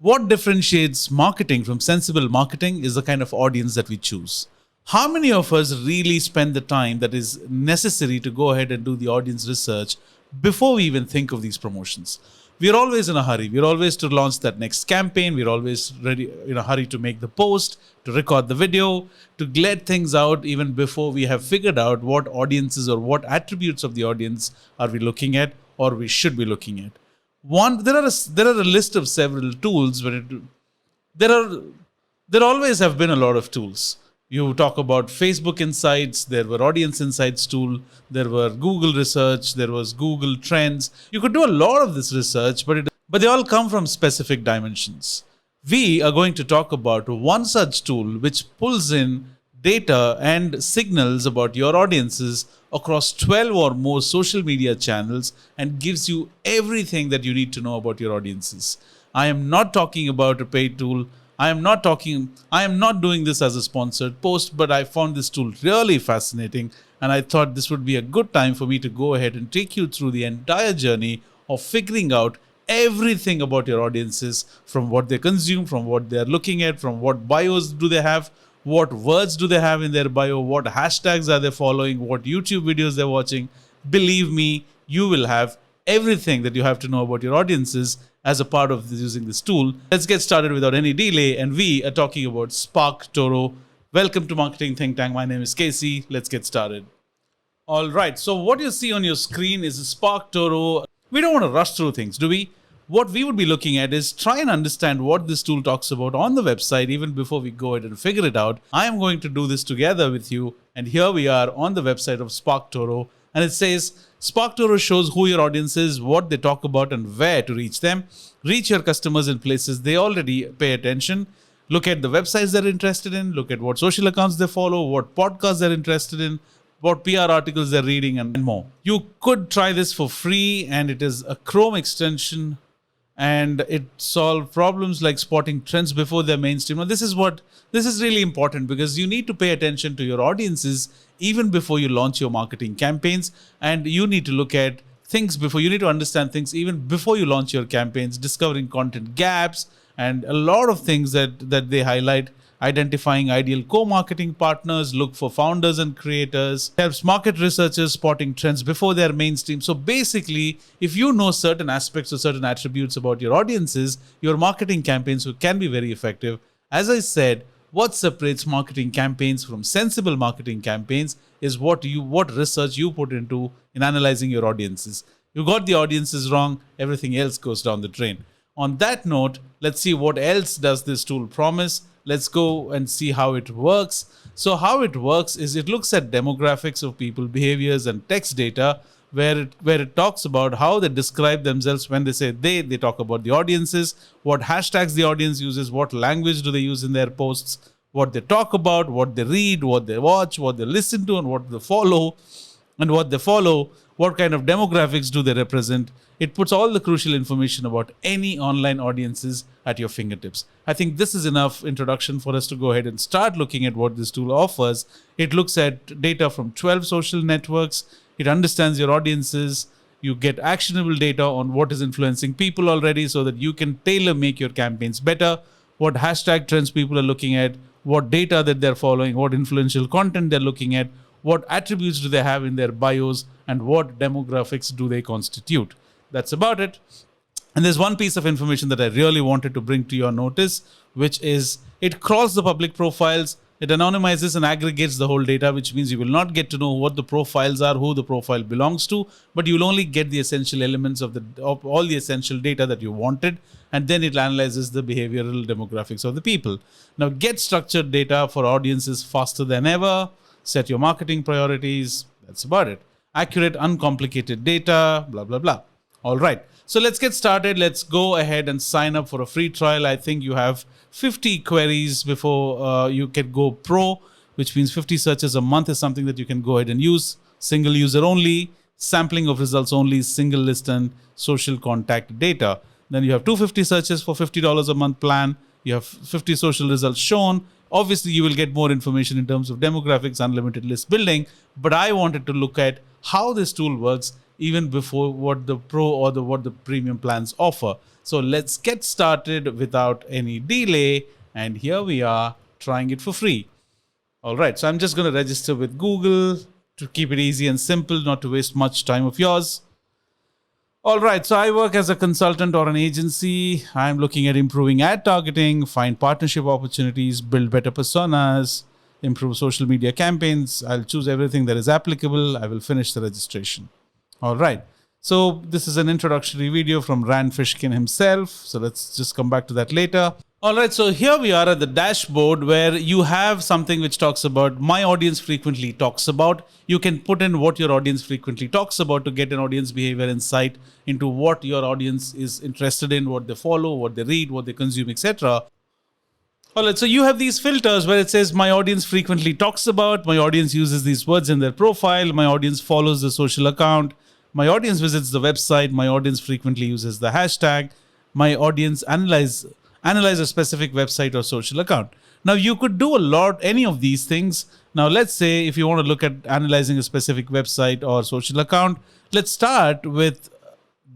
What differentiates marketing from sensible marketing is the kind of audience that we choose. How many of us really spend the time that is necessary to go ahead and do the audience research before we even think of these promotions? We're always in a hurry. We're always to launch that next campaign. We're always ready in a hurry to make the post, to record the video, to let things out even before we have figured out what audiences or what attributes of the audience are we looking at or we should be looking at. There are a list of several tools, but there always have been a lot of tools. You talk about Facebook Insights, there were Audience Insights tool, there were Google Research, there was Google Trends. You could do a lot of this research, but they all come from specific dimensions. We are going to talk about one such tool which pulls in data and signals about your audiences across 12 or more social media channels and gives you everything that you need to know about your audiences. I am not talking about a paid tool. I am not doing this as a sponsored post, but I found this tool really fascinating and I thought this would be a good time for me to go ahead and take you through the entire journey of figuring out everything about your audiences, from what they consume, from what they're looking at, from what bios do they have, what words do they have in their bio, what hashtags are they following, what YouTube videos they're watching. Believe me, you will have everything that you have to know about your audiences as a part of using this tool. Let's get started without any delay, and we are talking about SparkToro. Welcome to Marketing Think Tank. My name is Casey. Let's get started. All right, so what you see on your screen is SparkToro. We don't want to rush through things, do we? What we would be looking at is try and understand what this tool talks about on the website even before we go ahead and figure it out. I am going to do this together with you, and here we are on the website of SparkToro, and it says SparkToro shows who your audience is, what they talk about, and where to reach them. Reach your customers in places they already pay attention. Look at the websites they're interested in, look at what social accounts they follow, what podcasts they're interested in, what PR articles they're reading, and more. You could try this for free, and it is a Chrome extension, and it solves problems like spotting trends before they're mainstream. Now, this is really important because you need to pay attention to your audiences even before you launch your marketing campaigns, and you need to look at things before, you need to understand things even before you launch your campaigns, discovering content gaps, and a lot of things that they highlight. Identifying ideal co-marketing partners, look for founders and creators, helps market researchers spotting trends before they're mainstream. So basically, if you know certain aspects or certain attributes about your audiences, your marketing campaigns can be very effective. As I said, what separates marketing campaigns from sensible marketing campaigns is what research you put into in analyzing your audiences. You got the audiences wrong, everything else goes down the drain. On that note, let's see what else does this tool promise. Let's go and see how it works. So how it works is it looks at demographics of people, behaviors, and text data, where it talks about how they describe themselves. When they say they talk about the audiences, what hashtags the audience uses, what language do they use in their posts, what they talk about, what they read, what they watch, what they listen to, and what they follow. What kind of demographics do they represent. It puts all the crucial information about any online audiences at your fingertips. I think this is enough introduction for us to go ahead and start looking at what this tool offers. It looks at data from 12 social networks. It understands your audiences. You get actionable data on what is influencing people already so that you can tailor make your campaigns better, what hashtag trends people are looking at, what data that they're following, what influential content they're looking at, what attributes do they have in their bios, and what demographics do they constitute. That's about it. And there's one piece of information that I really wanted to bring to your notice, which is it crawls the public profiles, it anonymizes and aggregates the whole data, which means you will not get to know what the profiles are, who the profile belongs to, but you'll only get the essential elements of all the essential data that you wanted, and then it analyzes the behavioral demographics of the people. Now, get structured data for audiences faster than ever. Set your marketing priorities. That's about it. Accurate, uncomplicated data, blah, blah, blah. All right. So let's get started. Let's go ahead and sign up for a free trial. I think you have 50 queries before you can go pro, which means 50 searches a month is something that you can go ahead and use. Single user only, sampling of results only, single list and social contact data. Then you have 250 searches for $50 a month plan. You have 50 social results shown. Obviously, you will get more information in terms of demographics, unlimited list building. But I wanted to look at how this tool works even before what the pro or what the premium plans offer. So let's get started without any delay. And here we are trying it for free. All right, so I'm just going to register with Google to keep it easy and simple, not to waste much time of yours. All right, so I work as a consultant or an agency. I'm looking at improving ad targeting, find partnership opportunities, build better personas, improve social media campaigns. I'll choose everything that is applicable. I will finish the registration. All right. So this is an introductory video from Rand Fishkin himself. So let's just come back to that later. All right, so here we are at the dashboard where you have something which talks about my audience frequently talks about. You can put in what your audience frequently talks about to get an audience behavior insight into what your audience is interested in, what they follow, what they read, what they consume, etc. All right, so you have these filters where it says my audience frequently talks about, my audience uses these words in their profile, my audience follows the social account, my audience visits the website, my audience frequently uses the hashtag, my audience analyze a specific website or social account. Now you could do any of these things. Now let's say if you want to look at analyzing a specific website or social account, let's start with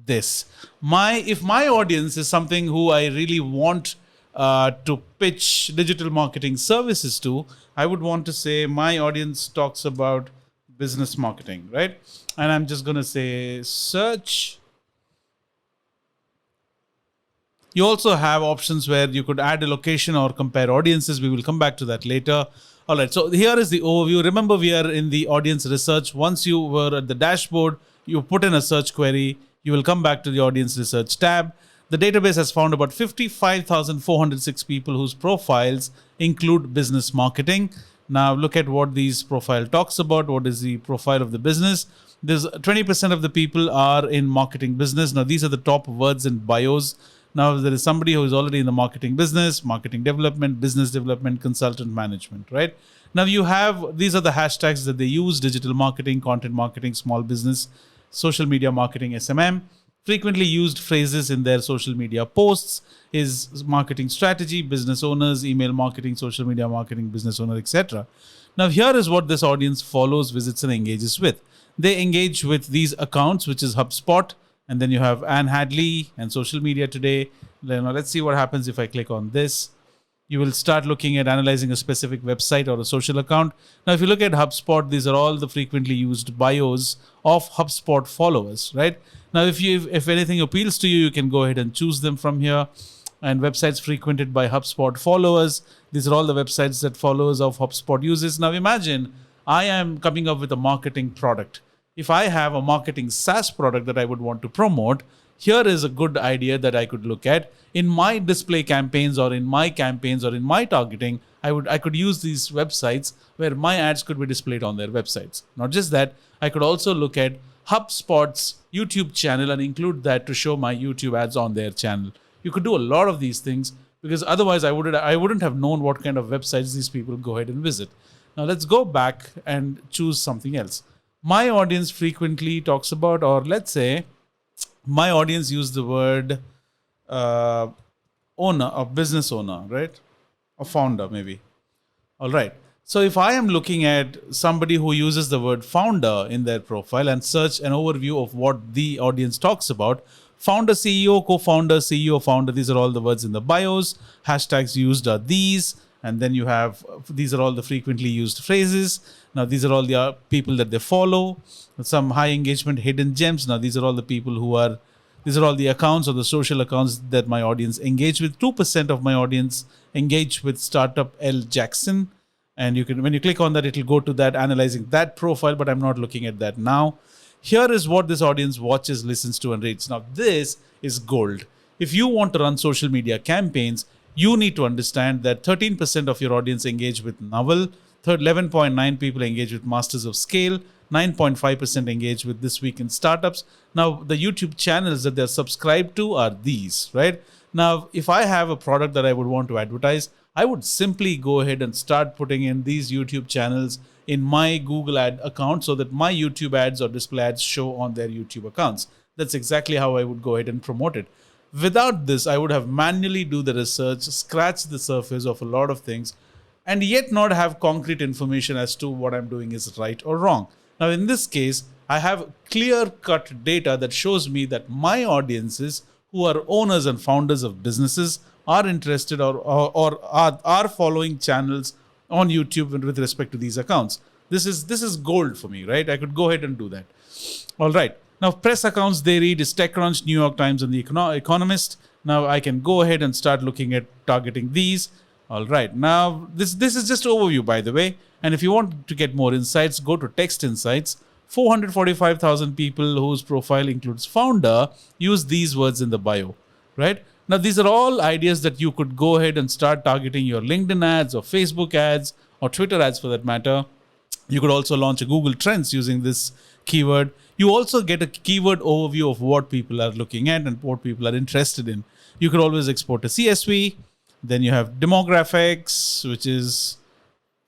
this. If my audience is something who I really want to pitch digital marketing services to, I would want to say my audience talks about business marketing, right? And I'm just going to say search. You also have options where you could add a location or compare audiences. We will come back to that later. All right, so here is the overview. Remember, we are in the audience research. Once you were at the dashboard, you put in a search query. You will come back to the audience research tab. The database has found about 55,406 people whose profiles include business marketing. Now look at what these profile talks about. What is the profile of the business? There's 20% of the people are in marketing business. Now these are the top words in bios. Now there is somebody who is already in the marketing business, marketing development, business development, consultant management, right? Now you have, these are the hashtags that they use: digital marketing, content marketing, small business, social media marketing, SMM. Frequently used phrases in their social media posts is marketing strategy, business owners, email marketing, social media marketing, business owner, etc. Now here is what this audience follows, visits, and engages with. They engage with these accounts, which is HubSpot, and then you have Anne Hadley and social media today. Now let's see what happens if I click on this. You will start looking at analyzing a specific website or a social account. Now, if you look at HubSpot, these are all the frequently used bios of HubSpot followers, right? Now, if anything appeals to you, you can go ahead and choose them from here. And websites frequented by HubSpot followers. These are all the websites that followers of HubSpot uses. Now, imagine I am coming up with a marketing product. If I have a marketing SaaS product that I would want to promote, here is a good idea that I could look at. In my display campaigns or in my campaigns or in my targeting, I could use these websites where my ads could be displayed on their websites. Not just that, I could also look at HubSpot's YouTube channel and include that to show my YouTube ads on their channel. You could do a lot of these things because otherwise I wouldn't have known what kind of websites these people go ahead and visit. Now let's go back and choose something else. My audience frequently talks about, or let's say my audience use the word owner, a business owner, right? A founder, maybe. All right. So if I am looking at somebody who uses the word founder in their profile and search an overview of what the audience talks about, founder, CEO, co-founder, CEO, founder, these are all the words in the bios. Hashtags used are these. And then you have, these are all the frequently used phrases. Now, these are all the people that they follow. Some high engagement hidden gems. Now, these are all the people these are all the accounts or the social accounts that my audience engage with. 2% of my audience engage with Startup L. Jackson. And when you click on that, it'll go to that, analyzing that profile, but I'm not looking at that now. Here is what this audience watches, listens to, and rates. Now, this is gold. If you want to run social media campaigns, you need to understand that 13% of your audience engage with Novel, 11.9 people engage with Masters of Scale, 9.5% engage with This Week in Startups. Now, the YouTube channels that they're subscribed to are these, right? Now, if I have a product that I would want to advertise, I would simply go ahead and start putting in these YouTube channels in my Google ad account so that my YouTube ads or display ads show on their YouTube accounts. That's exactly how I would go ahead and promote it. Without this, I would have manually do the research, scratch the surface of a lot of things, and yet not have concrete information as to what I'm doing is right or wrong. Now, in this case, I have clear-cut data that shows me that my audiences, who are owners and founders of businesses, are interested or are following channels on YouTube with respect to these accounts. This is gold for me, right? I could go ahead and do that. All right. Now, press accounts they read is TechCrunch, New York Times, and The Economist. Now, I can go ahead and start looking at targeting these. All right. Now, this is just overview, by the way. And if you want to get more insights, go to Text Insights. 445,000 people whose profile includes founder use these words in the bio, right? Now, these are all ideas that you could go ahead and start targeting your LinkedIn ads or Facebook ads or Twitter ads for that matter. You could also launch a Google Trends using this keyword. You also get a keyword overview of what people are looking at and what people are interested in. You could always export a CSV. Then you have demographics, which is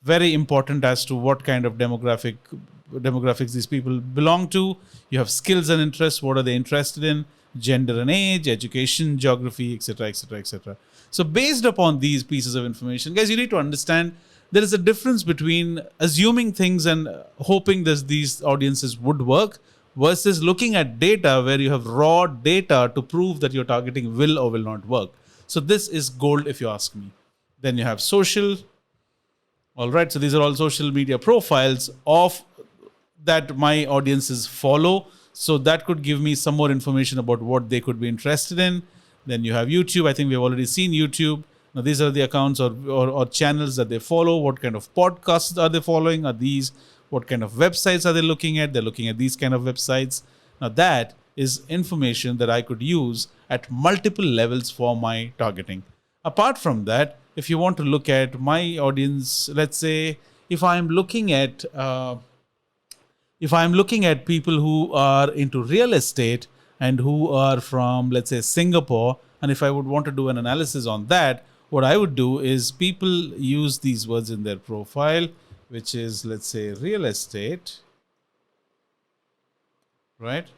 very important as to what kind of demographics these people belong to. You have skills and interests. What are they interested in? Gender and age, education, geography, etc., etc., etc. So based upon these pieces of information, guys, you need to understand there is a difference between assuming things and hoping that these audiences would work versus looking at data where you have raw data to prove that your targeting will or will not work. So this is gold if you ask me. Then you have social. All right, so these are all social media profiles of that my audiences follow. So that could give me some more information about what they could be interested in. Then you have YouTube. I think we've already seen YouTube. Now, these are the accounts or channels that they follow. What kind of podcasts are they following? Are these? What kind of websites are they looking at? They're looking at these kind of websites. Now, that is information that I could use at multiple levels for my targeting. Apart from that, if you want to look at my audience, let's say if I'm looking at people who are into real estate and who are from, let's say, Singapore, and if I would want to do an analysis on that, what I would do is people use these words in their profile, which is, let's say, real estate, right?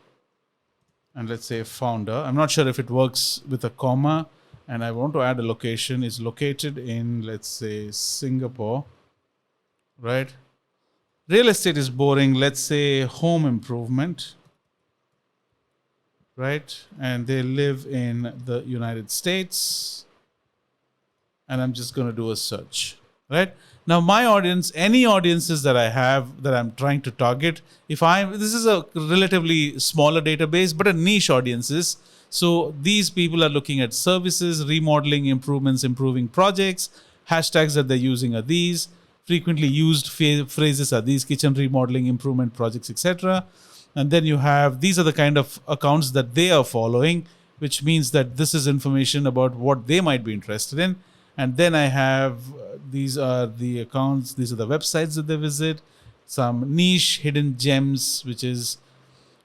And let's say founder. I'm not sure if it works with a comma, and I want to add a location. Is located in, let's say, Singapore, right? Real estate is boring. Let's say home improvement, right? And they live in the United States. And I'm just going to do a search, right? Now, my audience, any audiences that I have that I'm trying to target, this is a relatively smaller database, but a niche audiences. So these people are looking at services, remodeling, improvements, improving projects. Hashtags that they're using are these. Frequently used phrases are these: kitchen remodeling, improvement projects, etc. And then you have, these are the kind of accounts that they are following, which means that this is information about what they might be interested in. And then I have, these are the accounts, these are the websites that they visit, some niche hidden gems, which is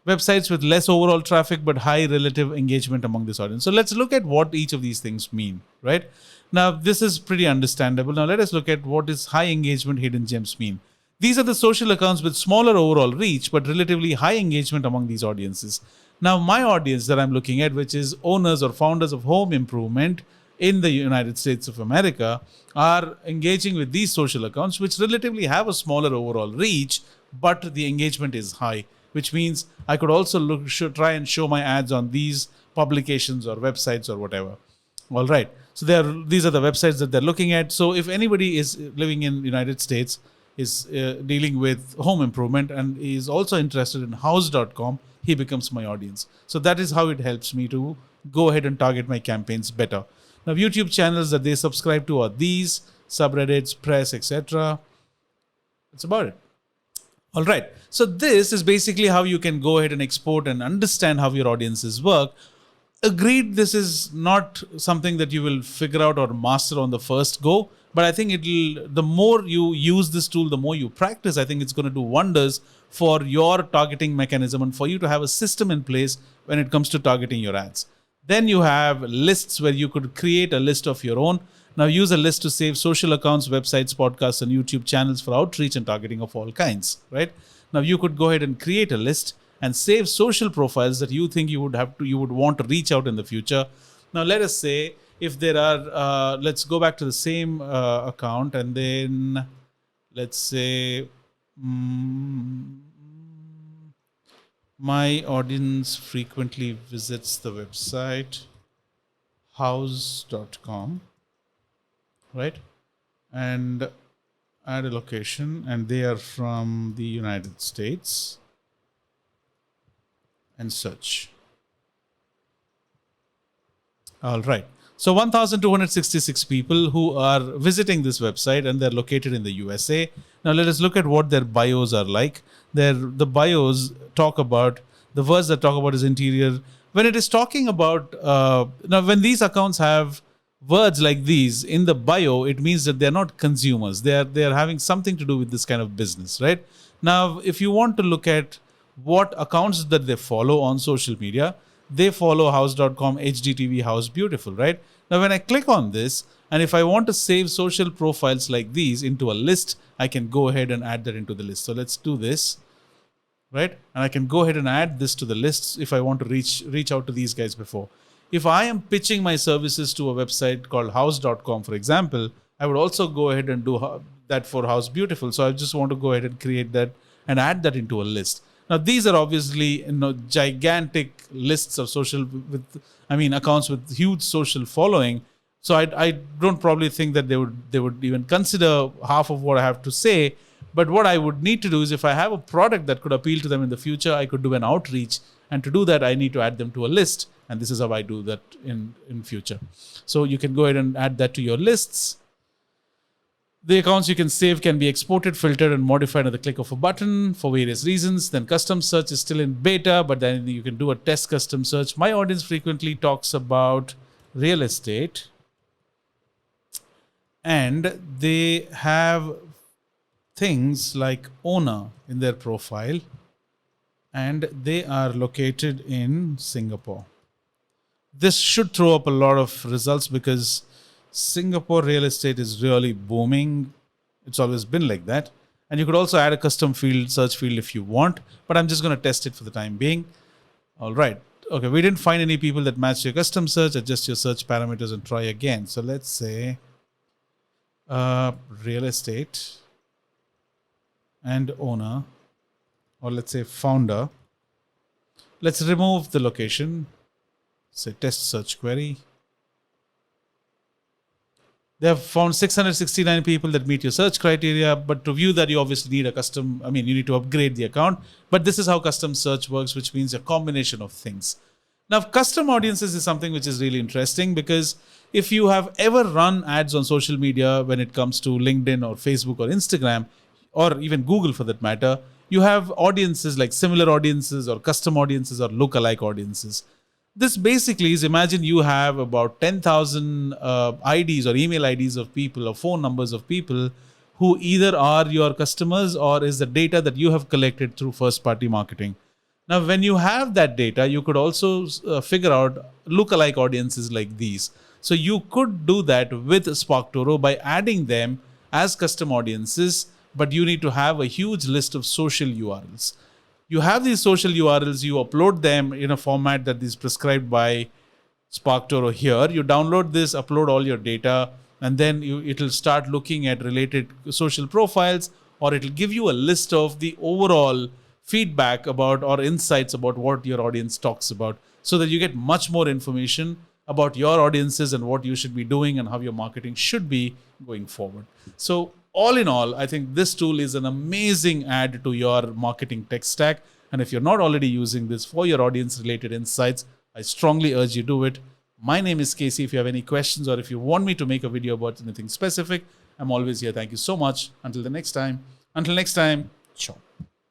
websites with less overall traffic but high relative engagement among this audience. So let's look at what each of these things mean, right? Now, this is pretty understandable. Now, let us look at what is high engagement hidden gems mean. These are the social accounts with smaller overall reach but relatively high engagement among these audiences. Now, my audience that I'm looking at, which is owners or founders of home improvement in the United States of America, are engaging with these social accounts, which relatively have a smaller overall reach, but the engagement is high, which means I could also try and show my ads on these publications or websites or whatever. All right. So these are the websites that they're looking at. So if anybody is living in the United States, is dealing with home improvement and is also interested in house.com, he becomes my audience. So that is how it helps me to go ahead and target my campaigns better. Now, YouTube channels that they subscribe to are these: subreddits, press, etc. That's about it. All right. So this is basically how you can go ahead and export and understand how your audiences work. Agreed, this is not something that you will figure out or master on the first go, but I think the more you use this tool, the more you practice, I think it's going to do wonders for your targeting mechanism and for you to have a system in place when it comes to targeting your ads. Then you have lists where you could create a list of your own. Now, use a list to save social accounts, websites, podcasts, and YouTube channels for outreach and targeting of all kinds, right? Now, you could go ahead and create a list and save social profiles that you think you would want to reach out in the future. Now, let us say if there are, let's go back to the same account, and then let's say My audience frequently visits the website house.com, right? And add a location, and they are from the United States, and search. All right. So 1,266 people who are visiting this website, and they're located in the USA. Now let us look at what their bios are like. The bios talk about, the words that talk about is interior. When it is talking about, now when these accounts have words like these in the bio, it means that they're not consumers. They're having something to do with this kind of business, right? Now, if you want to look at what accounts that they follow on social media, they follow house.com, HDTV, House Beautiful, right? Now, when I click on this, and if I want to save social profiles like these into a list, I can go ahead and add that into the list. So let's do this, right? And I can go ahead and add this to the list if I want to reach out to these guys before. If I am pitching my services to a website called house.com, for example, I would also go ahead and do that for House Beautiful. So I just want to go ahead and create that and add that into a list. Now, these are obviously gigantic lists of accounts with huge social following. So I don't probably think that they would even consider half of what I have to say. But what I would need to do is, if I have a product that could appeal to them in the future, I could do an outreach. And to do that, I need to add them to a list. And this is how I do that in future. So you can go ahead and add that to your lists. The accounts you can save can be exported, filtered, and modified at the click of a button for various reasons. Then custom search is still in beta, but then you can do a test custom search. My audience frequently talks about real estate, and they have things like owner in their profile, and they are located in Singapore. This should throw up a lot of results because Singapore real estate is really booming. It's always been like that. And you could also add a custom field, search field if you want, but I'm just going to test it for the time being. All right. Okay, we didn't find any people that match your custom search. Adjust your search parameters and try again. So let's say real estate and owner, or let's say founder. Let's remove the location. Say test search query. They have found 669 people that meet your search criteria, but to view that, you obviously need you need to upgrade the account. But this is how custom search works, which means a combination of things. Now, custom audiences is something which is really interesting, because if you have ever run ads on social media, when it comes to LinkedIn or Facebook or Instagram, or even Google for that matter, you have audiences like similar audiences or custom audiences or lookalike audiences. This basically is, imagine you have about 10,000 IDs or email IDs of people or phone numbers of people who either are your customers or is the data that you have collected through first-party marketing. Now, when you have that data, you could also figure out lookalike audiences like these. So you could do that with SparkToro by adding them as custom audiences, but you need to have a huge list of social URLs. You have these social URLs, you upload them in a format that is prescribed by SparkToro here. You download this, upload all your data, and then it'll start looking at related social profiles, or it'll give you a list of the overall feedback about or insights about what your audience talks about, so that you get much more information about your audiences and what you should be doing and how your marketing should be going forward. So all in all, I think this tool is an amazing add to your marketing tech stack. And if you're not already using this for your audience related insights, I strongly urge you do it. My name is Casey. If you have any questions or if you want me to make a video about anything specific, I'm always here. Thank you so much. Until next time, ciao.